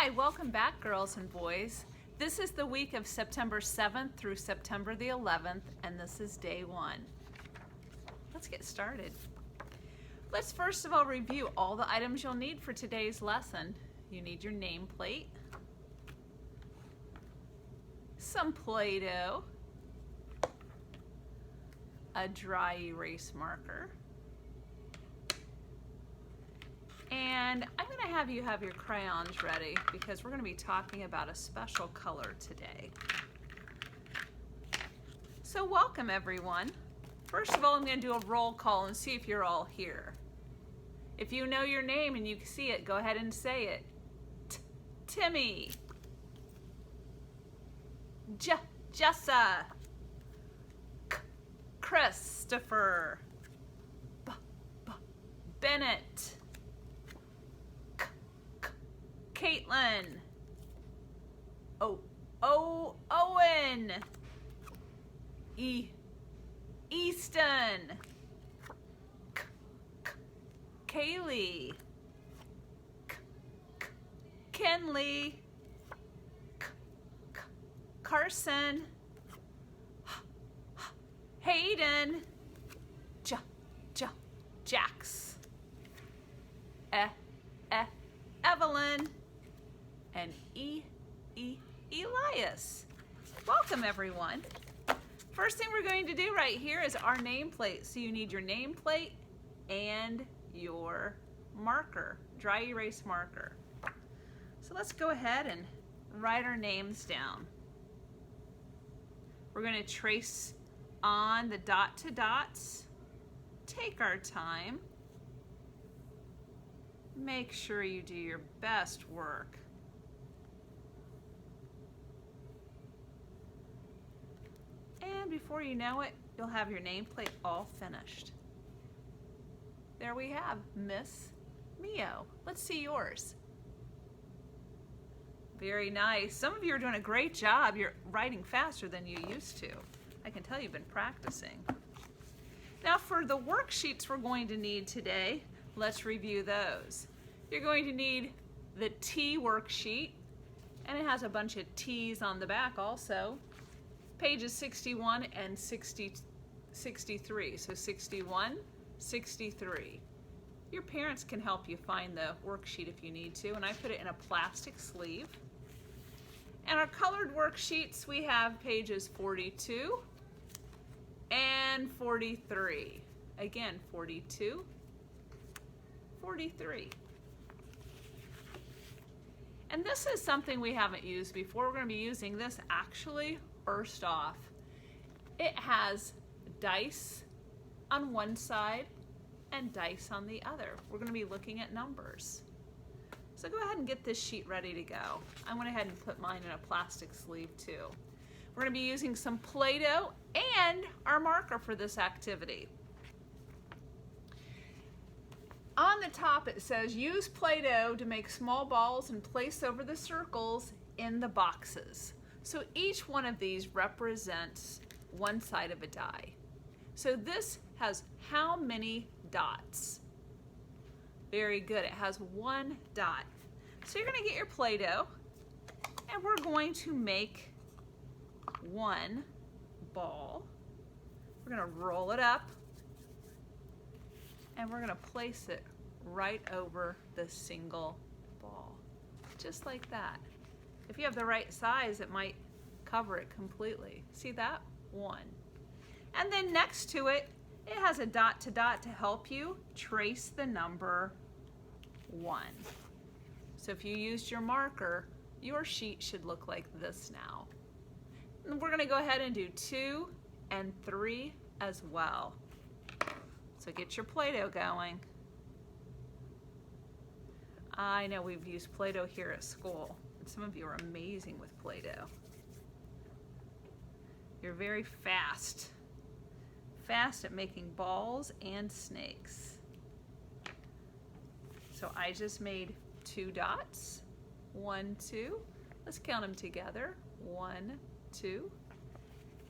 Hi, welcome back, girls and boys. This is the week of September 7th through September the 11th, and this is day one. Let's get started. Let's first of all review all the items you'll need for today's lesson. You need your nameplate, some Play-Doh, a dry erase marker, and I'm going to have you have your crayons ready because we're going to be talking about a special color today. So welcome everyone. First of all, I'm going to do a roll call and see if you're all here. If you know your name and you can see it, go ahead and say it. Timmy, Jessa, Christopher, Bennett, Caitlin, Owen, Easton, Kaylee, Kenley, Carson, Hayden, Jax, Evelyn, and Elias. Welcome everyone. First thing we're going to do right here is our nameplate. So you need your nameplate and your marker, dry erase marker. So let's go ahead and write our names down. We're going to trace on the dot to dots. Take our time. Make sure you do your best work. And before you know it, you'll have your nameplate all finished. There we have Miss Mio. Let's see yours. Very nice. Some of you are doing a great job. You're writing faster than you used to. I can tell you've been practicing. Now for the worksheets we're going to need today, let's review those. You're going to need the T worksheet, and it has a bunch of T's on the back also. Pages 61 and 63. So 61, 63. Your parents can help you find the worksheet if you need to, and I put it in a plastic sleeve. And our colored worksheets, we have pages 42 and 43. Again, 42, 43. And this is something we haven't used before. We're going to be using this actually first off. It has dice on one side and dice on the other. We're going to be looking at numbers. So go ahead and get this sheet ready to go. I went ahead and put mine in a plastic sleeve too. We're going to be using some Play-Doh and our marker for this activity. On the top it says use Play-Doh to make small balls and place over the circles in the boxes. So each one of these represents one side of a die. So this has how many dots? Very good, it has one dot. So you're going to get your Play-Doh and we're going to make one ball. We're going to roll it up and we're going to place it right over the single ball, just like that. If you have the right size, it might cover it completely. See that? One. And then next to it, it has a dot to dot to help you trace the number 1. So if you used your marker, your sheet should look like this now. And we're going to go ahead and do 2 and 3 as well. So get your Play-Doh going. I know we've used Play-Doh here at school. Some of you are amazing with Play-Doh. You're very fast at making balls and snakes. So I just made 2 dots, 1, 2. Let's count them together, 1, 2.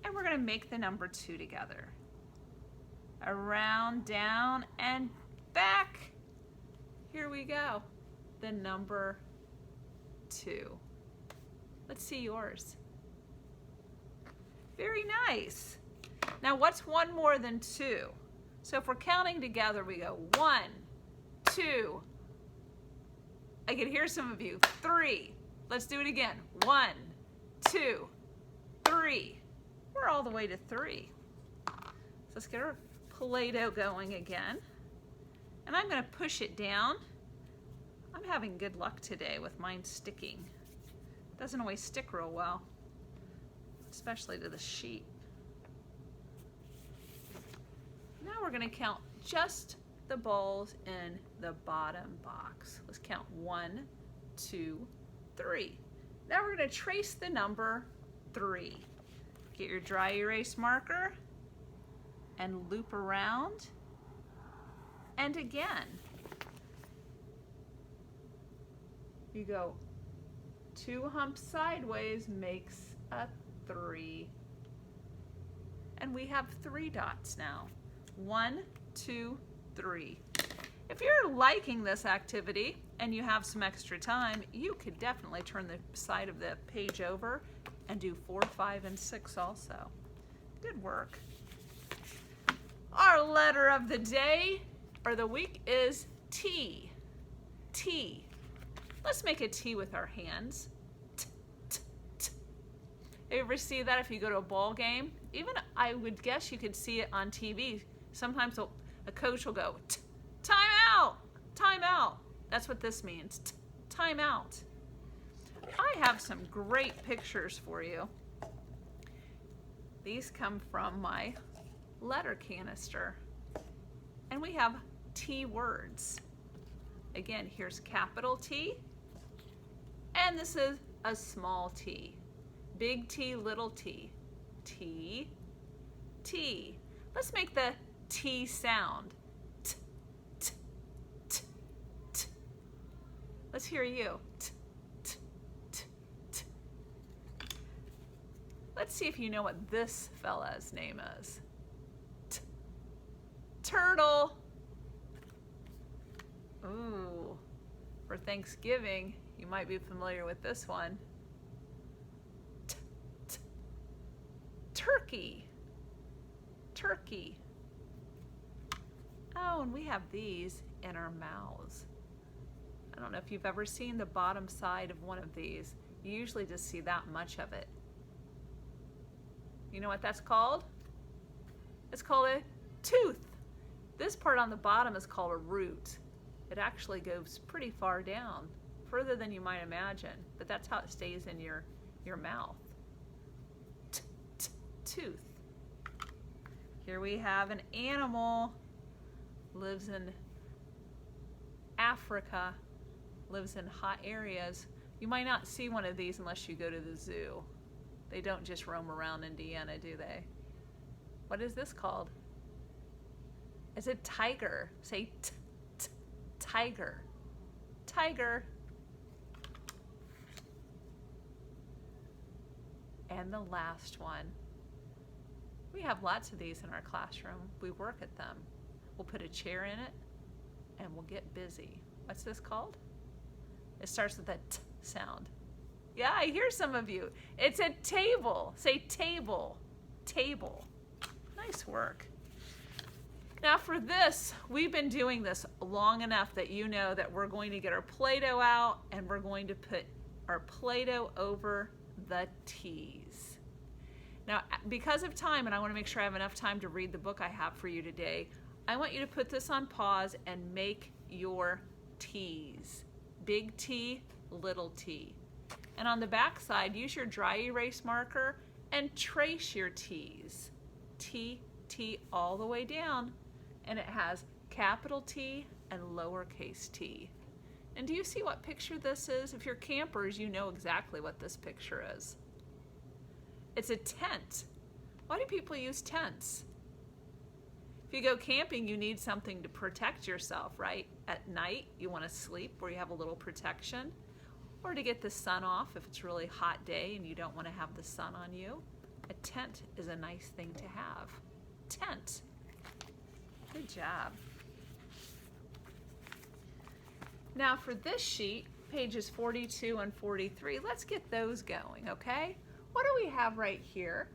And we're gonna make the number 2 together. Around, down, and back. Here we go. The number 2. Let's see yours. Very nice. Now what's 1 more than 2? So if we're counting together, we go 1, 2. I can hear some of you. 3. Let's do it again. 1, 2, 3. We're all the way to 3. So let's get our Play-Doh going again. And I'm going to push it down. I'm having good luck today with mine sticking. Doesn't always stick real well, especially to the sheet. Now we're going to count just the balls in the bottom box. Let's count 1, 2, 3. Now we're going to trace the number 3. Get your dry erase marker and loop around. And again, you go 2 humps sideways makes a 3. And we have 3 dots now. 1, 2, 3. If you're liking this activity and you have some extra time, you could definitely turn the side of the page over and do 4, 5, and 6 also. Good work. Our letter of the day or the week is T. T. Let's make a T with our hands. T, t, t. You ever see that if you go to a ball game? Even I would guess you could see it on TV. Sometimes a coach will go, time out, time out. That's what this means, time out. I have some great pictures for you. These come from my letter canister. And we have T words. Again, here's capital T, and this is a small t. Big T, little t. T, T. Let's make the T sound. T, t, t, t. Let's hear you. T, t, t, t. Let's see if you know what this fella's name is. T, turtle. Ooh, for Thanksgiving, you might be familiar with this one. T, t. Turkey. Turkey. Oh, and we have these in our mouths. I don't know if you've ever seen the bottom side of one of these. You usually just see that much of it. You know what that's called? It's called a tooth. This part on the bottom is called a root. It actually goes pretty far down, further than you might imagine, but that's how it stays in your mouth. T, t, tooth. Here we have an animal, lives in Africa, lives in hot areas. You might not see one of these unless you go to the zoo. They don't just roam around Indiana, do they? What is this called? It's a tiger. Say t, t, tiger. Tiger. And the last one. We have lots of these in our classroom. We work at them. We'll put a chair in it and we'll get busy. What's this called? It starts with a T sound. Yeah, I hear some of you. It's a table. Say table. Table. Nice work. Now for this, we've been doing this long enough that you know that we're going to get our Play-Doh out and we're going to put our Play-Doh over the T's. Now, because of time, and I want to make sure I have enough time to read the book I have for you today, I want you to put this on pause and make your T's. Big T, little t. And on the back side, use your dry erase marker and trace your T's. T, T all the way down. And it has capital T and lowercase t. And do you see what picture this is? If you're campers, you know exactly what this picture is. It's a tent. Why do people use tents? If you go camping, you need something to protect yourself, right? At night, you want to sleep where you have a little protection, or to get the sun off if it's a really hot day and you don't want to have the sun on you. A tent is a nice thing to have. Tent. Good job. Now for this sheet, pages 42 and 43. Let's get those going, okay? What do we have right here?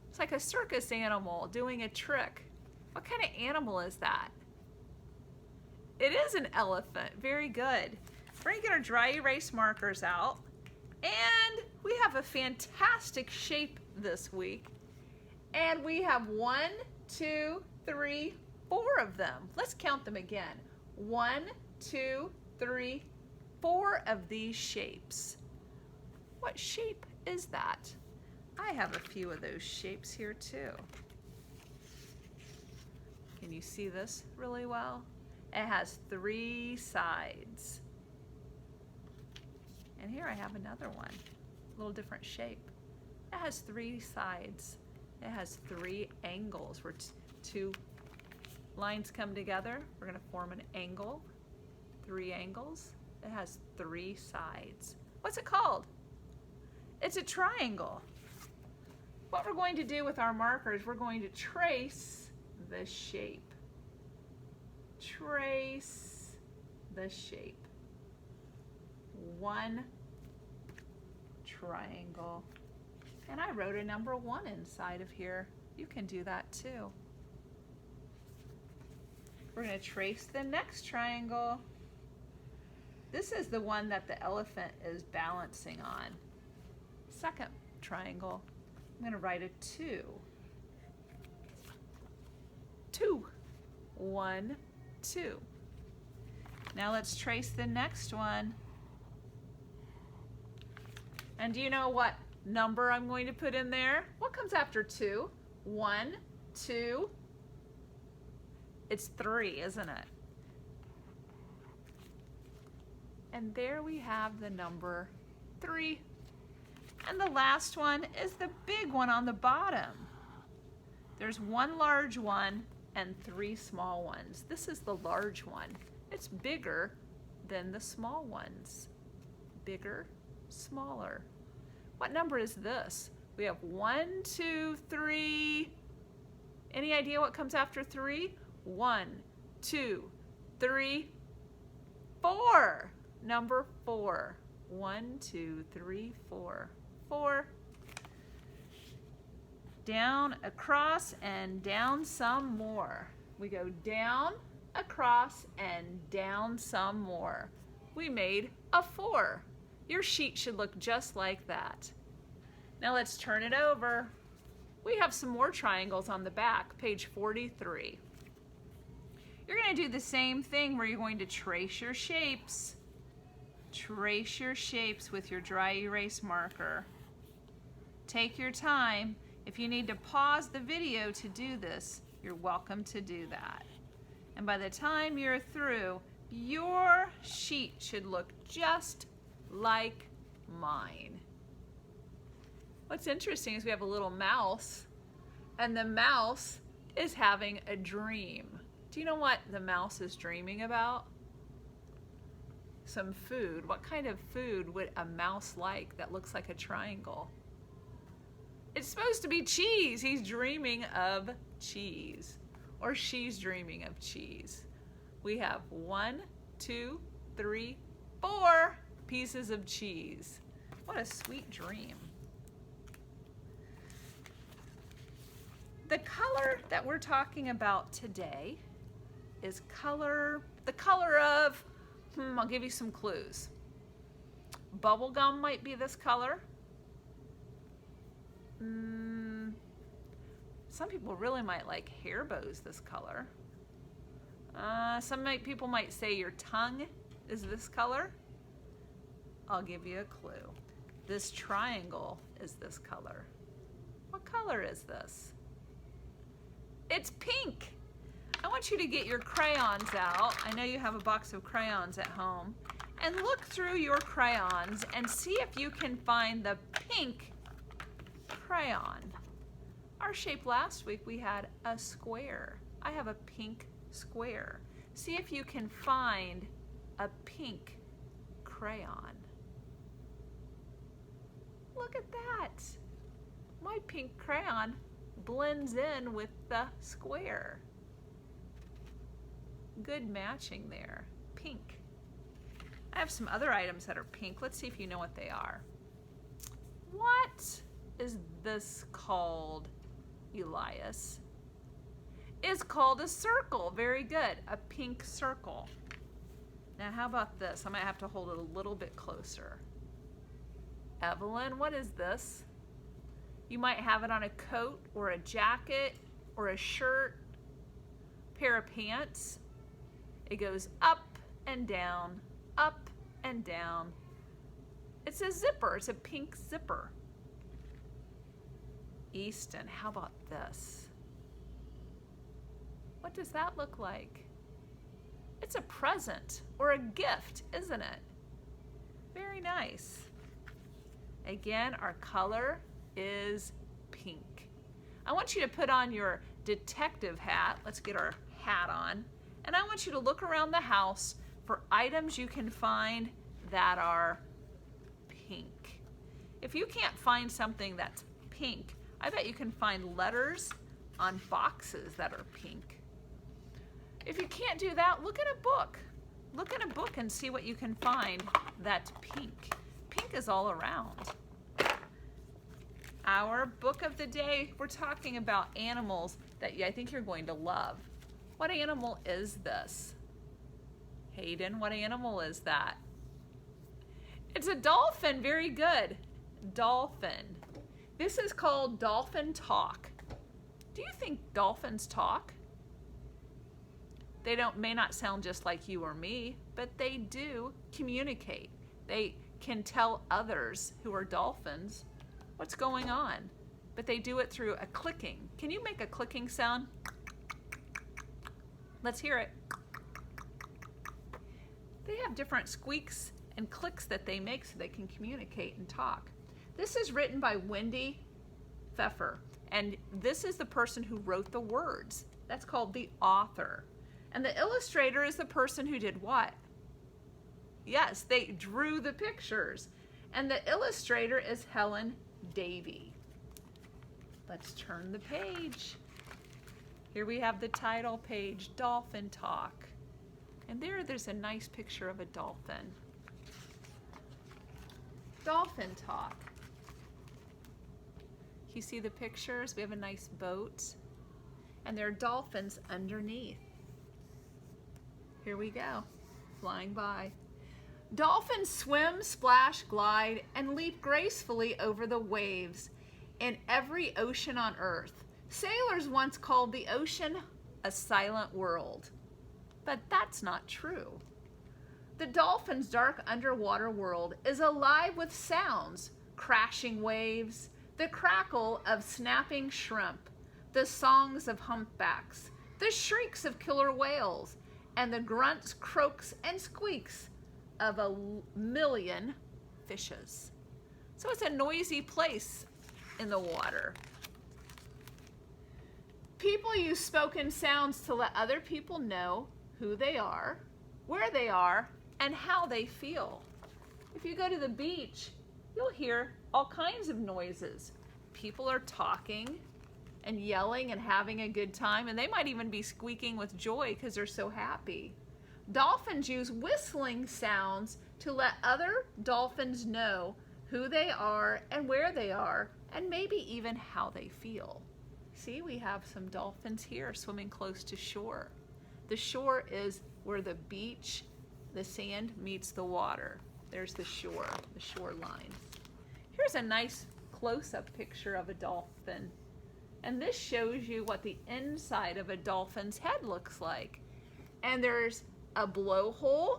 It's like a circus animal doing a trick. What kind of animal is that? It is an elephant. Very good. We're going to get our dry erase markers out. And we have a fantastic shape this week. And we have 1, 2, 3, 4 of them. Let's count them again. 1, 2, 3, 4 of these shapes. What shape is that? I have a few of those shapes here too. Can you see this really well? It has 3 sides. And here I have another one, a little different shape. It has 3 sides. It has 3 angles where 2 lines come together. We're going to form an angle, 3 angles. It has 3 sides. What's it called? It's a triangle. What we're going to do with our markers, we're going to trace the shape. Trace the shape. 1 triangle. And I wrote a number 1 inside of here. You can do that too. We're going to trace the next triangle. This is the one that the elephant is balancing on. Second triangle. I'm going to write a 2. 2. 1, 2. Now let's trace the next one. And do you know what number I'm going to put in there? What comes after 2? 1, 2. It's 3, isn't it? And there we have the number 3. And the last one is the big one on the bottom. There's 1 large one and 3 small ones. This is the large one. It's bigger than the small ones. Bigger, smaller. What number is this? We have 1, 2, 3. Any idea what comes after 3? 1, 2, 3, 4. Number 4. 1, 2, 3, 4. 4. Down, across, and down some more. We go down, across, and down some more. We made a 4. Your sheet should look just like that. Now let's turn it over. We have some more triangles on the back, page 43. You're going to do the same thing where you're going to trace your shapes. Trace your shapes with your dry erase marker. Take your time. If you need to pause the video to do this, you're welcome to do that. And by the time you're through, your sheet should look just like mine. What's interesting is we have a little mouse, and the mouse is having a dream. Do you know what the mouse is dreaming about? Some food. What kind of food would a mouse like that looks like a triangle? It's supposed to be cheese. He's dreaming of cheese. Or she's dreaming of cheese. We have 1, 2, 3, 4 pieces of cheese. What a sweet dream. The color that we're talking about today is the color of, I'll give you some clues. Bubblegum might be this color. Some people really might like hair bows this color. Some people might say your tongue is this color. I'll give you a clue. This triangle is this color. What color is this? It's pink. I want you to get your crayons out. I know you have a box of crayons at home. And look through your crayons and see if you can find the pink crayon. Our shape last week, we had a square. I have a pink square. See if you can find a pink crayon. Look at that. My pink crayon blends in with the square. Good matching there. Pink. I have some other items that are pink. Let's see if you know what they are. What is this called, Elias? It's called a circle. Very good. A pink circle. Now how about this? I might have to hold it a little bit closer. Evelyn, what is this? You might have it on a coat or a jacket or a shirt, pair of pants. It goes up and down, up and down. It's a zipper. It's a pink zipper. Easton, how about this? What does that look like? It's a present or a gift, isn't it? Very nice. Again, our color is pink. I want you to put on your detective hat. Let's get our hat on. And I want you to look around the house for items you can find that are pink. If you can't find something that's pink, I bet you can find letters on boxes that are pink. If you can't do that, look in a book. Look in a book and see what you can find that's pink. Pink is all around. Our book of the day, we're talking about animals that I think you're going to love. What animal is this? Hayden, what animal is that? It's a dolphin. Very good. Dolphin. This is called dolphin talk. Do you think dolphins talk? They may not sound just like you or me, but they do communicate. They can tell others who are dolphins what's going on, but they do it through a clicking. Can you make a clicking sound? Let's hear it. They have different squeaks and clicks that they make so they can communicate and talk. This is written by Wendy Pfeffer, and this is the person who wrote the words. That's called the author. And the illustrator is the person who did what? Yes, they drew the pictures. And the illustrator is Helen Davey. Let's turn the page. Here we have the title page, Dolphin Talk. And there's a nice picture of a dolphin. Dolphin Talk. You see the pictures? We have a nice boat. And there are dolphins underneath. Here we go, flying by. Dolphins swim, splash, glide, and leap gracefully over the waves in every ocean on Earth. Sailors once called the ocean a silent world, but that's not true. The dolphin's dark underwater world is alive with sounds, crashing waves, the crackle of snapping shrimp, the songs of humpbacks, the shrieks of killer whales, and the grunts, croaks, and squeaks of a million fishes. So it's a noisy place in the water. People use spoken sounds to let other people know who they are, where they are, and how they feel. If you go to the beach, you'll hear all kinds of noises. People are talking and yelling and having a good time, and they might even be squeaking with joy because they're so happy. Dolphins use whistling sounds to let other dolphins know who they are and where they are, and maybe even how they feel. See, we have some dolphins here swimming close to shore. The shore is where the beach, the sand meets the water. There's the shoreline. Here's a nice close-up picture of a dolphin. And this shows you what the inside of a dolphin's head looks like. And there's a blowhole.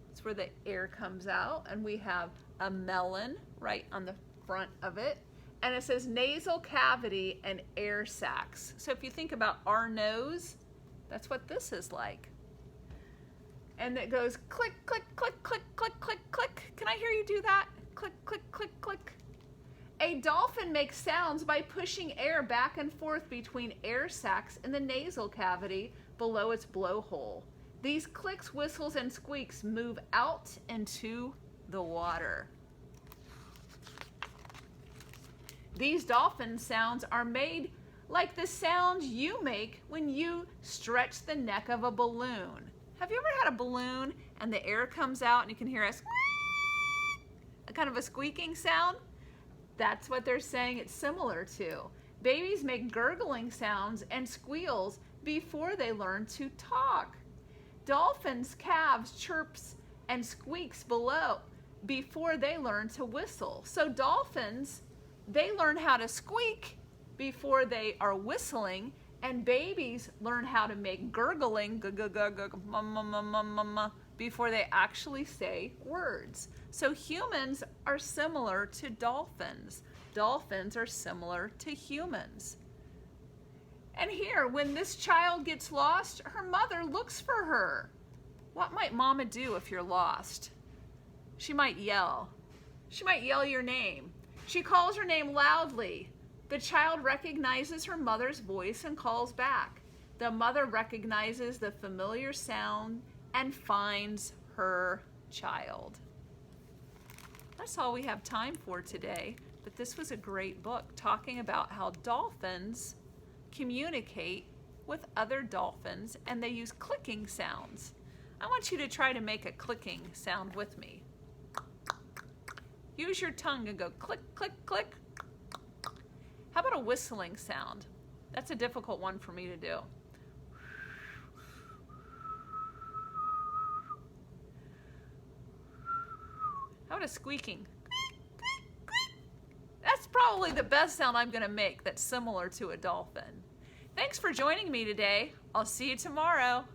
It's where the air comes out. And we have a melon right on the front of it. And it says nasal cavity and air sacs. So if you think about our nose, that's what this is like. And it goes click, click, click, click, click, click, click. Can I hear you do that? Click, click, click, click. A dolphin makes sounds by pushing air back and forth between air sacs in the nasal cavity below its blowhole. These clicks, whistles, and squeaks move out into the water. These dolphin sounds are made like the sounds you make when you stretch the neck of a balloon. Have you ever had a balloon and the air comes out and you can hear a kind of a squeaking sound. That's what they're saying it's similar to. Babies make gurgling sounds and squeals before they learn to talk. Dolphins' calves chirps and squeaks below before they learn to whistle. So dolphins, they learn how to squeak before they are whistling, and babies learn how to make gurgling before they actually say words. So humans are similar to dolphins. Dolphins are similar to humans. And here, when this child gets lost, her mother looks for her. What might mama do if you're lost? She might yell. She might yell your name. She calls her name loudly. The child recognizes her mother's voice and calls back. The mother recognizes the familiar sound and finds her child. That's all we have time for today, but this was a great book talking about how dolphins communicate with other dolphins, and they use clicking sounds. I want you to try to make a clicking sound with me. Use your tongue and go click, click, click. How about a whistling sound? That's a difficult one for me to do. How about a squeaking? That's probably the best sound I'm going to make that's similar to a dolphin. Thanks for joining me today. I'll see you tomorrow.